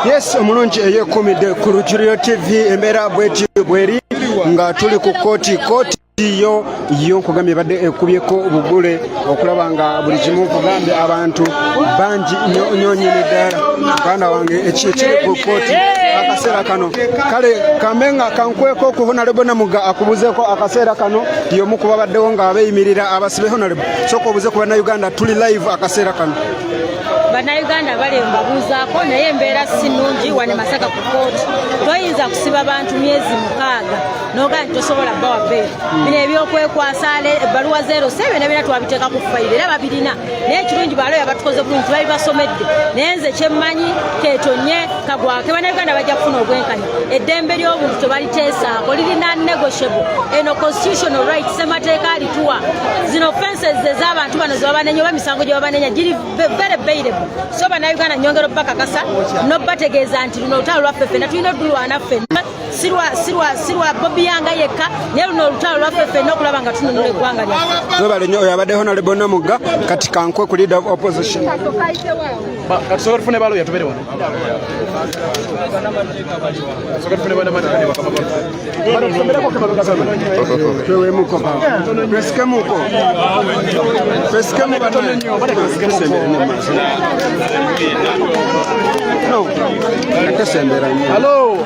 Yes, omulungi eyekumidde ku Rujuliro TV embeera bweri nga tuli ku kooti yo nkugambye badde ekubyeko obugule okulaba nga buli kimu nkugambye abantu bangi nyonyini ddala muganda wange ekiri ku kooti akaseera kano kale kamenga kankweko ku Honorable Namuga akubuzeeko akaseera kano y'omu kuba baddewo nga abeeyimirira abasibe Honorable soka obuze ku bannayuganda tuli live akaseera kano. Bannayuganda bale mbabuuzaako naye embeera si nnungi wane Masaka ku kooti toyinza kusiba bantu myezi 6 n'ogaa nti tosobola bbawa bbeeyi bino ebyokwekwasa ebbaluwa 07 nebina twabiteeka ku fayiro era babirina naye ekirungi baloya batukoze bulungi tubali basomedde naye nze kyemmanyi keetonye kagwake bannayuganda bajja kufuna obwenkanya eddembe ly'obuntu tebaliteesaako lirina negotiable eno constitutional right semateeka alituwa zino offenses ez'abantu bano zebabanenya oba misango gye babanenya giri very bailable so bannayuganda nyongero bakakasa nobategeeza nti luno olutalo lwaffe ffenna tulina odulwana ffenna sirwa Bobi Yanga yekka naye luno olutalo lwaffe ffenna okulaba nga tununula eggwanga lyaffe. Webale nnyo oyo abadde Honorable Namuga kati kankwe ku leader of opposition. Katusobola tufune baloya tubere wano. Twewemuko twesikemuko no, Hello.